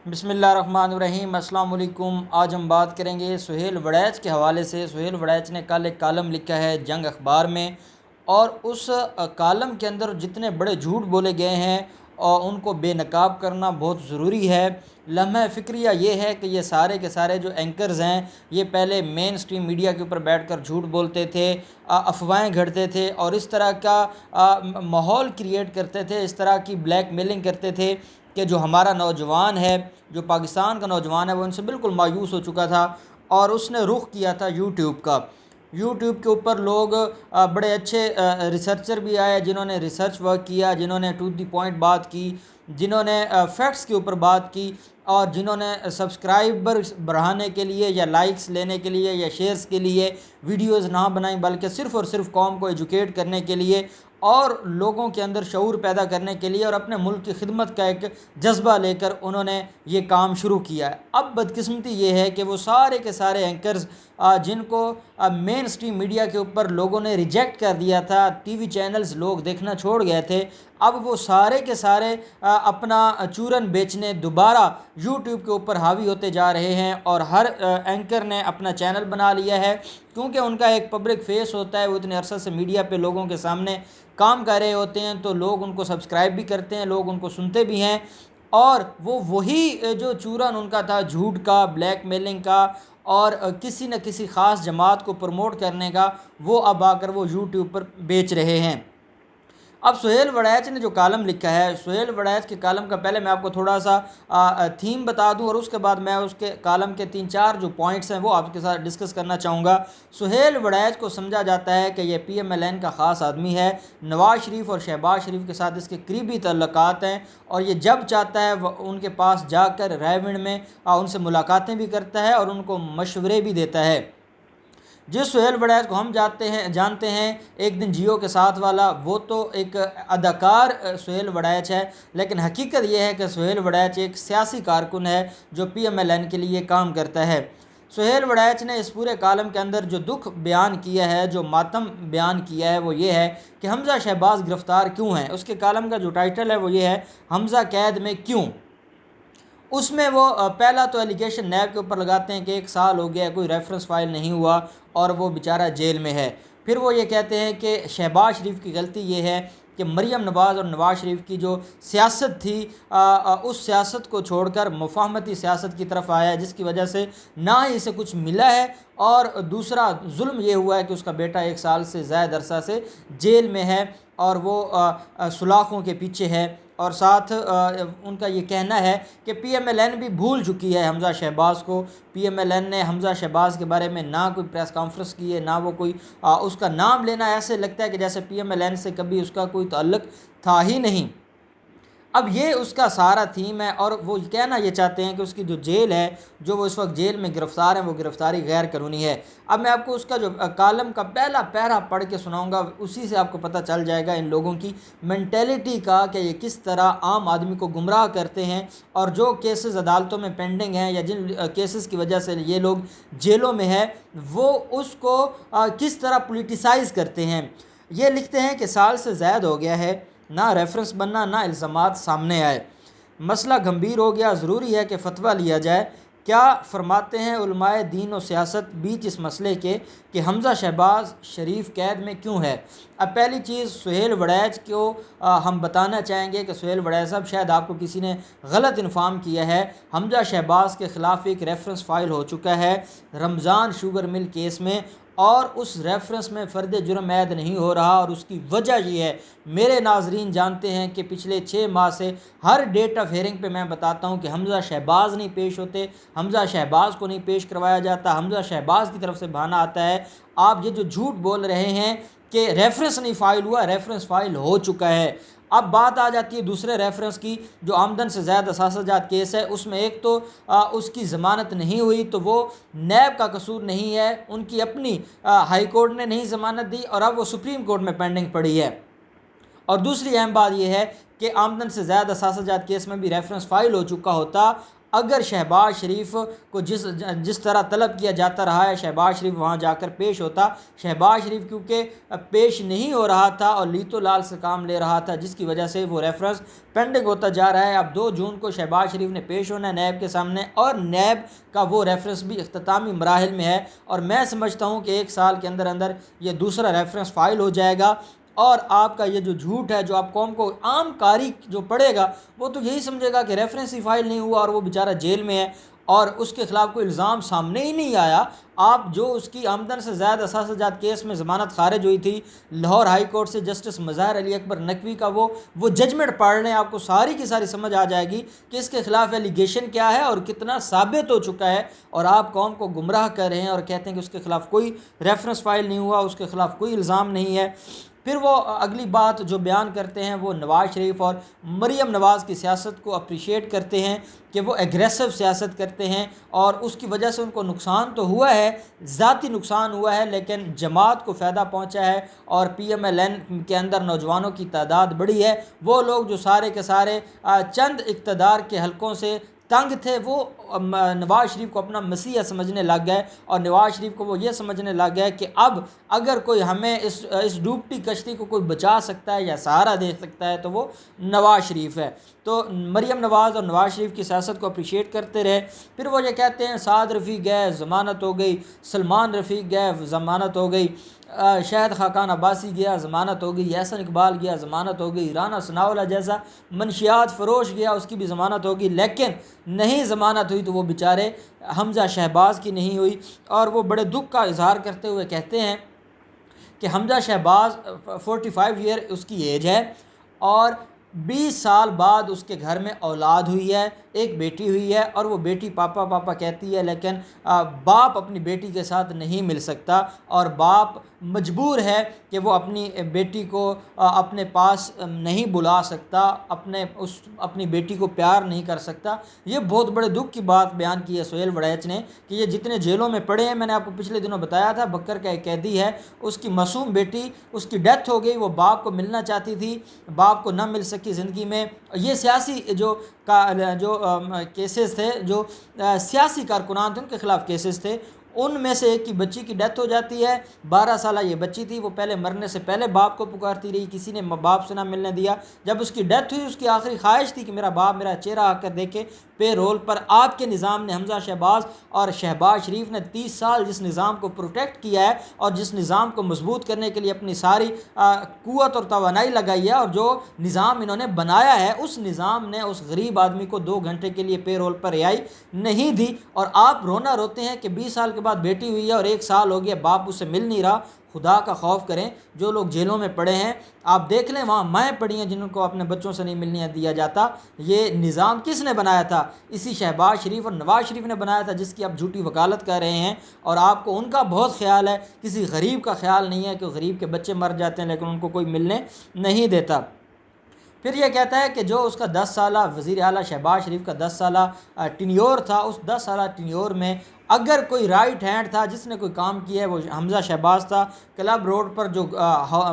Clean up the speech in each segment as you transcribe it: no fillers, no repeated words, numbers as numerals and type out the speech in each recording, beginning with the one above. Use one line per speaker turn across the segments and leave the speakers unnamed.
بسم اللہ الرحمن الرحیم۔ السلام علیکم۔ آج ہم بات کریں گے سہیل وڑیچ کے حوالے سے۔ سہیل وڑیچ نے کل ایک کالم لکھا ہے جنگ اخبار میں، اور اس کالم کے اندر جتنے بڑے جھوٹ بولے گئے ہیں اور ان کو بے نقاب کرنا بہت ضروری ہے۔ لمحہ فکریہ یہ ہے کہ یہ سارے کے سارے جو اینکرز ہیں یہ پہلے مین سٹریم میڈیا کے اوپر بیٹھ کر جھوٹ بولتے تھے، افواہیں گھڑتے تھے اور اس طرح کا ماحول کریٹ کرتے تھے، اس طرح کی بلیک میلنگ کرتے تھے کہ جو ہمارا نوجوان ہے، جو پاکستان کا نوجوان ہے، وہ ان سے بالکل مایوس ہو چکا تھا اور اس نے رخ کیا تھا یوٹیوب کا۔ یوٹیوب کے اوپر لوگ بڑے اچھے ریسرچر بھی آئے جنہوں نے ریسرچ ورک کیا، جنہوں نے ٹو دی پوائنٹ بات کی، جنہوں نے فیکٹس کے اوپر بات کی، اور جنہوں نے سبسکرائبر بڑھانے کے لیے یا لائکس لینے کے لیے یا شیئرز کے لیے ویڈیوز نہ بنائیں، بلکہ صرف اور صرف قوم کو ایجوکیٹ کرنے کے لیے اور لوگوں کے اندر شعور پیدا کرنے کے لیے اور اپنے ملک کی خدمت کا ایک جذبہ لے کر انہوں نے یہ کام شروع کیا ہے۔ اب بدقسمتی یہ ہے کہ وہ سارے کے سارے اینکرز جن کو مین سٹریم میڈیا کے اوپر لوگوں نے ریجیکٹ کر دیا تھا، ٹی وی چینلز لوگ دیکھنا چھوڑ گئے تھے، اب وہ سارے کے سارے اپنا چورن بیچنے دوبارہ یوٹیوب کے اوپر حاوی ہوتے جا رہے ہیں، اور ہر اینکر نے اپنا چینل بنا لیا ہے کیونکہ ان کا ایک پبلک فیس ہوتا ہے۔ وہ اتنے عرصہ سے میڈیا پہ لوگوں کے سامنے کام کر رہے ہوتے ہیں تو لوگ ان کو سبسکرائب بھی کرتے ہیں، لوگ ان کو سنتے بھی ہیں، اور وہی جو چورن ان کا تھا جھوٹ کا، بلیک میلنگ کا اور کسی نہ کسی خاص جماعت کو پروموٹ کرنے کا، وہ اب آ کر وہ یوٹیوب پر بیچ رہے ہیں۔ اب سہیل وڑیچ نے جو کالم لکھا ہے، سہیل وڑیچ کے کالم کا پہلے میں آپ کو تھوڑا سا تھیم بتا دوں اور اس کے بعد میں اس کے کالم کے 3-4 جو پوائنٹس ہیں وہ آپ کے ساتھ ڈسکس کرنا چاہوں گا۔ سہیل وڑیچ کو سمجھا جاتا ہے کہ یہ پی ایم ایل این کا خاص آدمی ہے، نواز شریف اور شہباز شریف کے ساتھ اس کے قریبی تعلقات ہیں، اور یہ جب چاہتا ہے وہ ان کے پاس جا کر رائے میں ان سے ملاقاتیں بھی کرتا ہے اور ان کو مشورے بھی دیتا ہے۔ جس سہیل وڑیچ کو ہم جانتے ہیں ایک دن جیو کے ساتھ والا، وہ تو ایک اداکار سہیل وڑیچ ہے، لیکن حقیقت یہ ہے کہ سہیل وڑیچ ایک سیاسی کارکن ہے جو پی ایم ایل این کے لیے کام کرتا ہے۔ سہیل وڑیچ نے اس پورے کالم کے اندر جو دکھ بیان کیا ہے، جو ماتم بیان کیا ہے، وہ یہ ہے کہ حمزہ شہباز گرفتار کیوں ہیں۔ اس کے کالم کا جو ٹائٹل ہے وہ یہ ہے، حمزہ قید میں کیوں۔ اس میں وہ پہلا تو ایلیگیشن نیب کے اوپر لگاتے ہیں کہ 1 سال ہو گیا کوئی ریفرنس فائل نہیں ہوا اور وہ بیچارہ جیل میں ہے۔ پھر وہ یہ کہتے ہیں کہ شہباز شریف کی غلطی یہ ہے کہ مریم نواز اور نواز شریف کی جو سیاست تھی اس سیاست کو چھوڑ کر مفاہمتی سیاست کی طرف آیا ہے، جس کی وجہ سے نہ ہی اسے کچھ ملا ہے، اور دوسرا ظلم یہ ہوا ہے کہ اس کا بیٹا 1 سال سے زائد عرصہ سے جیل میں ہے اور وہ سلاخوں کے پیچھے ہے۔ اور ساتھ ان کا یہ کہنا ہے کہ پی ایم ایل این بھی بھول چکی ہے حمزہ شہباز کو۔ پی ایم ایل این نے حمزہ شہباز کے بارے میں نہ کوئی پریس کانفرنس کی ہے، نہ وہ کوئی اس کا نام لینا ایسے لگتا ہے کہ جیسے پی ایم ایل این سے کبھی اس کا کوئی تعلق تھا ہی نہیں۔ اب یہ اس کا سارا تھیم ہے، اور وہ کہنا یہ چاہتے ہیں کہ اس کی جو جیل ہے، جو وہ اس وقت جیل میں گرفتار ہیں، وہ گرفتاری غیر قانونی ہے۔ اب میں آپ کو اس کا جو کالم کا پہلا پیرا پڑھ کے سناؤں گا، اسی سے آپ کو پتہ چل جائے گا ان لوگوں کی مینٹیلٹی کا کہ یہ کس طرح عام آدمی کو گمراہ کرتے ہیں، اور جو کیسز عدالتوں میں پینڈنگ ہیں یا جن کیسز کی وجہ سے یہ لوگ جیلوں میں ہیں، وہ اس کو کس طرح پولیٹیسائز کرتے ہیں۔ یہ لکھتے ہیں کہ سال سے زائد ہو گیا ہے، نہ ریفرنس بننا، نہ الزامات سامنے آئے، مسئلہ گمبھیر ہو گیا، ضروری ہے کہ فتویٰ لیا جائے۔ کیا فرماتے ہیں علماء دین و سیاست بیچ اس مسئلے کے کہ حمزہ شہباز شریف قید میں کیوں ہے۔ اب پہلی چیز سہیل وڑیچ کو ہم بتانا چاہیں گے کہ سہیل وڑیچ صاحب، شاید آپ کو کسی نے غلط انفارم کیا ہے، حمزہ شہباز کے خلاف ایک ریفرنس فائل ہو چکا ہے رمضان شوگر مل کیس میں، اور اس ریفرنس میں فرد جرم عائد نہیں ہو رہا، اور اس کی وجہ یہ ہے، میرے ناظرین جانتے ہیں کہ پچھلے 6 ماہ سے ہر ڈیٹ آف ہیئرنگ پہ میں بتاتا ہوں کہ حمزہ شہباز نہیں پیش ہوتے، حمزہ شہباز کو نہیں پیش کروایا جاتا، حمزہ شہباز کی طرف سے بہانہ آتا ہے۔ آپ یہ جو جھوٹ بول رہے ہیں کہ ریفرنس نہیں فائل ہوا، ریفرنس فائل ہو چکا ہے۔ اب بات آ جاتی ہے دوسرے ریفرنس کی، جو آمدن سے زائد اثاثہ جات کیس ہے، اس میں ایک تو اس کی ضمانت نہیں ہوئی، تو وہ نیب کا قصور نہیں ہے، ان کی اپنی ہائی کورٹ نے نہیں ضمانت دی، اور اب وہ سپریم کورٹ میں پینڈنگ پڑی ہے۔ اور دوسری اہم بات یہ ہے کہ آمدن سے زائد اثاثہ جات کیس میں بھی ریفرنس فائل ہو چکا ہوتا، اگر شہباز شریف کو جس طرح طلب کیا جاتا رہا ہے شہباز شریف وہاں جا کر پیش ہوتا، شہباز شریف کیونکہ پیش نہیں ہو رہا تھا اور لیتو لال سے کام لے رہا تھا، جس کی وجہ سے وہ ریفرنس پینڈنگ ہوتا جا رہا ہے۔ اب 2 جون کو شہباز شریف نے پیش ہونا ہے نیب کے سامنے، اور نیب کا وہ ریفرنس بھی اختتامی مراحل میں ہے، اور میں سمجھتا ہوں کہ 1 سال کے اندر اندر یہ دوسرا ریفرنس فائل ہو جائے گا، اور آپ کا یہ جو جھوٹ ہے جو آپ قوم کو عام قاری جو پڑھے گا وہ تو یہی سمجھے گا کہ ریفرنس ہی فائل نہیں ہوا اور وہ بیچارہ جیل میں ہے اور اس کے خلاف کوئی الزام سامنے ہی نہیں آیا۔ آپ جو اس کی آمدن سے زائد اثاثہ جات کیس میں ضمانت خارج ہوئی تھی لاہور ہائی کورٹ سے جسٹس مظاہر علی اکبر نقوی کا، وہ ججمنٹ پڑھ لیں، آپ کو ساری کی ساری سمجھ آ جائے گی کہ اس کے خلاف ایلیگیشن کیا ہے اور کتنا ثابت ہو چکا ہے، اور آپ قوم کو گمراہ کر رہے ہیں اور کہتے ہیں کہ اس کے خلاف کوئی ریفرنس فائل نہیں ہوا، اس کے خلاف کوئی الزام نہیں ہے۔ پھر وہ اگلی بات جو بیان کرتے ہیں وہ نواز شریف اور مریم نواز کی سیاست کو اپریشیٹ کرتے ہیں کہ وہ ایگریسو سیاست کرتے ہیں، اور اس کی وجہ سے ان کو نقصان تو ہوا ہے، ذاتی نقصان ہوا ہے، لیکن جماعت کو فائدہ پہنچا ہے، اور پی ایم ایل این کے اندر نوجوانوں کی تعداد بڑھی ہے۔ وہ لوگ جو سارے کے سارے چند اقتدار کے حلقوں سے تنگ تھے، وہ نواز شریف کو اپنا مسیح سمجھنے لگ گئے، اور نواز شریف کو وہ یہ سمجھنے لگ گئے کہ اب اگر کوئی ہمیں اس ڈوبتی کشتی کو کوئی بچا سکتا ہے یا سہارا دے سکتا ہے تو وہ نواز شریف ہے۔ تو مریم نواز اور نواز شریف کی سیاست کو اپریشیٹ کرتے رہے۔ پھر وہ یہ کہتے ہیں سعد رفیق گئے ضمانت ہو گئی، سلمان رفیق گئے ضمانت ہو گئی، شاہد خاقان عباسی گیا ضمانت ہو گئی، احسن اقبال گیا ضمانت ہو گئی، رانا ثناءاللہ جیسا منشیات فروش گیا اس کی بھی ضمانت ہوگی، لیکن نہیں ضمانت ہوئی تو وہ بیچارے حمزہ شہباز کی نہیں ہوئی۔ اور وہ بڑے دکھ کا اظہار کرتے ہوئے کہتے ہیں کہ حمزہ شہباز 45 ایئر اس کی ایج ہے، اور 20 سال بعد اس کے گھر میں اولاد ہوئی ہے، ایک بیٹی ہوئی ہے، اور وہ بیٹی پاپا پاپا کہتی ہے، لیکن باپ اپنی بیٹی کے ساتھ نہیں مل سکتا، اور باپ مجبور ہے کہ وہ اپنی بیٹی کو اپنے پاس نہیں بلا سکتا، اپنی بیٹی کو پیار نہیں کر سکتا۔ یہ بہت بڑے دکھ کی بات بیان کی ہے سہیل وڑیچ نے کہ یہ جتنے جیلوں میں پڑے ہیں، میں نے آپ کو پچھلے دنوں بتایا تھا بکر کا ایک قیدی ہے، اس کی معصوم بیٹی، اس کی ڈیتھ ہو گئی، وہ باپ کو ملنا چاہتی تھی، باپ کو نہ مل سکی زندگی میں۔ یہ سیاسی جو کیسز تھے، جو سیاسی کارکنان تھے ان کے خلاف کیسز تھے، ان میں سے ایک کی بچی کی ڈیتھ ہو جاتی ہے، 12 سالہ یہ بچی تھی، وہ پہلے مرنے سے پہلے باپ کو پکارتی رہی، کسی نے باپ سے نہ ملنے دیا۔ جب اس کی ڈیتھ ہوئی، اس کی آخری خواہش تھی کہ میرا باپ میرا چہرہ آ کر دیکھے۔ پے رول پر آپ کے نظام نے حمزہ شہباز اور شہباز شریف نے 30 سال جس نظام کو پروٹیکٹ کیا ہے اور جس نظام کو مضبوط کرنے کے لیے اپنی ساری قوت اور توانائی لگائی ہے، اور جو نظام انہوں نے بنایا ہے، اس نظام نے اس غریب آدمی کو 2 گھنٹے کے لیے پے رول پر رہائی نہیں دی، اور آپ رونا روتے ہیں کہ 20 سال کے بعد بیٹی ہوئی ہے اور 1 سال ہو گیا باپ اس سے مل نہیں رہا۔ خدا کا خوف کریں، جو لوگ جیلوں میں پڑے ہیں آپ دیکھ لیں، وہاں مائیں پڑی ہیں جن کو اپنے بچوں سے نہیں ملنے دیا جاتا۔ یہ نظام کس نے بنایا تھا؟ اسی شہباز شریف اور نواز شریف نے بنایا تھا، جس کی آپ جھوٹی وکالت کر رہے ہیں، اور آپ کو ان کا بہت خیال ہے، کسی غریب کا خیال نہیں ہے کہ غریب کے بچے مر جاتے ہیں لیکن ان کو کوئی ملنے نہیں دیتا۔ پھر یہ کہتا ہے کہ جو اس کا 10 سالہ وزیر اعلیٰ شہباز شریف کا 10 سالہ ٹینیور تھا، اس 10 سالہ ٹینیور میں اگر کوئی رائٹ ہینڈ تھا جس نے کوئی کام کیا ہے وہ حمزہ شہباز تھا۔ کلب روڈ پر جو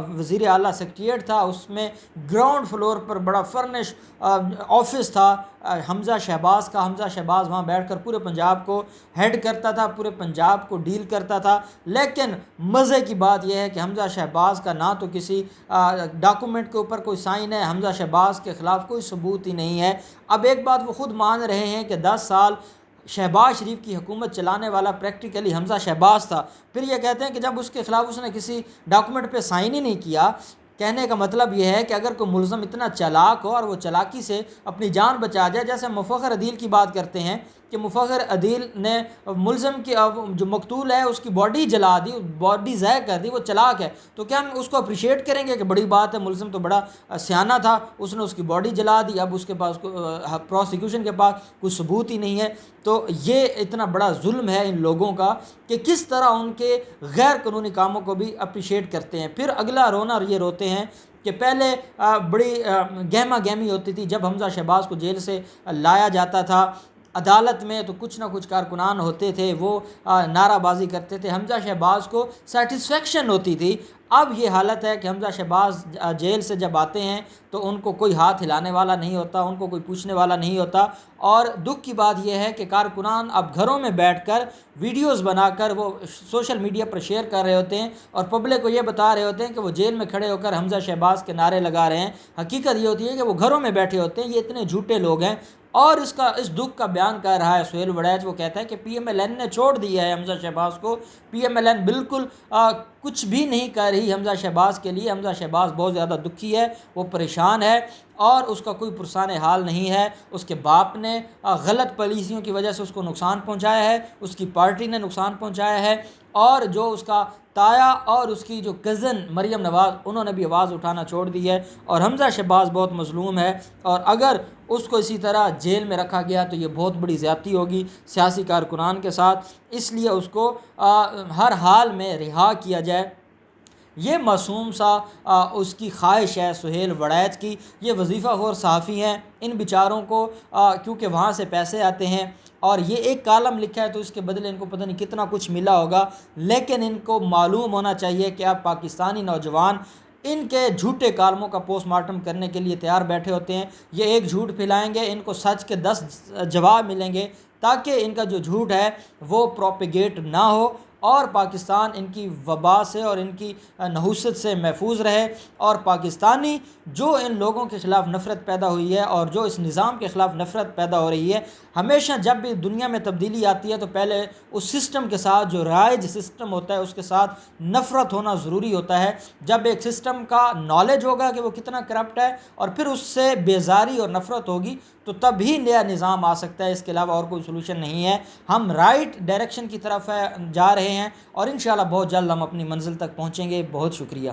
وزیر اعلیٰ سیکریٹریٹ تھا، اس میں گراؤنڈ فلور پر بڑا فرنش آفس تھا حمزہ شہباز کا۔ حمزہ شہباز وہاں بیٹھ کر پورے پنجاب کو ہیڈ کرتا تھا، پورے پنجاب کو ڈیل کرتا تھا، لیکن مزے کی بات یہ ہے کہ حمزہ شہباز کا نہ تو کسی ڈاکومنٹ کے اوپر کوئی سائن ہے، حمزہ شہباز کے خلاف کوئی ثبوت ہی نہیں ہے۔ اب ایک بات وہ خود مان رہے ہیں کہ 10 سال شہباز شریف کی حکومت چلانے والا پریکٹیکلی حمزہ شہباز تھا۔ پھر یہ کہتے ہیں کہ جب اس کے خلاف اس نے کسی ڈاکومنٹ پہ سائن ہی نہیں کیا، کہنے کا مطلب یہ ہے کہ اگر کوئی ملزم اتنا چالاک ہو اور وہ چالاکی سے اپنی جان بچا جائے، جیسے مفخر عدیل کی بات کرتے ہیں کہ مفخر عدیل نے ملزم کی جو مقتول ہے اس کی باڈی جلا دی، باڈی ضائع کر دی، وہ چلاک ہے، تو کیا ہم اس کو اپریشیٹ کریں گے کہ بڑی بات ہے، ملزم تو بڑا سیانہ تھا، اس نے اس کی باڈی جلا دی، اب اس کے پاس پروسیکیوشن کے پاس کوئی ثبوت ہی نہیں ہے۔ تو یہ اتنا بڑا ظلم ہے ان لوگوں کا کہ کس طرح ان کے غیر قانونی کاموں کو بھی اپریشیٹ کرتے ہیں۔ پھر اگلا رونا یہ روتے ہیں کہ پہلے بڑی گہما گہمی ہوتی تھی جب حمزہ شہباز کو جیل سے لایا جاتا تھا عدالت میں، تو کچھ نہ کچھ کارکنان ہوتے تھے وہ نعرہ بازی کرتے تھے، حمزہ شہباز کو سیٹسفیکشن ہوتی تھی۔ اب یہ حالت ہے کہ حمزہ شہباز جیل سے جب آتے ہیں تو ان کو کوئی ہاتھ ہلانے والا نہیں ہوتا، ان کو کوئی پوچھنے والا نہیں ہوتا، اور دکھ کی بات یہ ہے کہ کارکنان اب گھروں میں بیٹھ کر ویڈیوز بنا کر وہ سوشل میڈیا پر شیئر کر رہے ہوتے ہیں اور پبلک کو یہ بتا رہے ہوتے ہیں کہ وہ جیل میں کھڑے ہو کر حمزہ شہباز کے نعرے لگا رہے ہیں۔ حقیقت یہ ہوتی ہے کہ وہ گھروں میں بیٹھے ہوتے ہیں، یہ اتنے جھوٹے لوگ ہیں۔ اور اس دکھ کا بیان کر رہا ہے سہیل وڑیچ، وہ کہتا ہے کہ پی ایم ایل این نے چھوڑ دیا ہے حمزہ شہباز کو، پی ایم ایل این بالکل کچھ بھی نہیں کر رہی حمزہ شہباز کے لیے، حمزہ شہباز بہت زیادہ دکھی ہے، وہ پریشان ہے اور اس کا کوئی پرسان حال نہیں ہے۔ اس کے باپ نے غلط پالیسیوں کی وجہ سے اس کو نقصان پہنچایا ہے، اس کی پارٹی نے نقصان پہنچایا ہے، اور جو اس کا تایا اور اس کی جو کزن مریم نواز، انہوں نے بھی آواز اٹھانا چھوڑ دی ہے، اور حمزہ شہباز بہت مظلوم ہے، اور اگر اس کو اسی طرح جیل میں رکھا گیا تو یہ بہت بڑی زیادتی ہوگی سیاسی کارکنان کے ساتھ، اس لیے اس کو ہر حال میں رہا کیا جائے۔ یہ معصوم سا اس کی خواہش ہے سہیل وڑیچ کی۔ یہ وظیفہ خور صحافی ہیں، ان بیچاروں کو کیونکہ وہاں سے پیسے آتے ہیں اور یہ ایک کالم لکھا ہے تو اس کے بدلے ان کو پتہ نہیں کتنا کچھ ملا ہوگا، لیکن ان کو معلوم ہونا چاہیے کہ اب پاکستانی نوجوان ان کے جھوٹے کالموں کا پوسٹ مارٹم کرنے کے لیے تیار بیٹھے ہوتے ہیں۔ یہ ایک جھوٹ پھیلائیں گے، ان کو سچ کے 10 جواب ملیں گے تاکہ ان کا جو جھوٹ ہے وہ پروپیگیٹ نہ ہو اور پاکستان ان کی وبا سے اور ان کی نحوست سے محفوظ رہے، اور پاکستانی جو ان لوگوں کے خلاف نفرت پیدا ہوئی ہے اور جو اس نظام کے خلاف نفرت پیدا ہو رہی ہے، ہمیشہ جب بھی دنیا میں تبدیلی آتی ہے تو پہلے اس سسٹم کے ساتھ، جو رائج سسٹم ہوتا ہے اس کے ساتھ نفرت ہونا ضروری ہوتا ہے۔ جب ایک سسٹم کا نالج ہوگا کہ وہ کتنا کرپٹ ہے اور پھر اس سے بیزاری اور نفرت ہوگی تو تب ہی نیا نظام آ سکتا ہے، اس کے علاوہ اور کوئی سلوشن نہیں ہے۔ ہم رائٹ ڈائریکشن کی طرف جا رہے ہیں اور انشاءاللہ بہت جلد ہم اپنی منزل تک پہنچیں گے۔ بہت شکریہ۔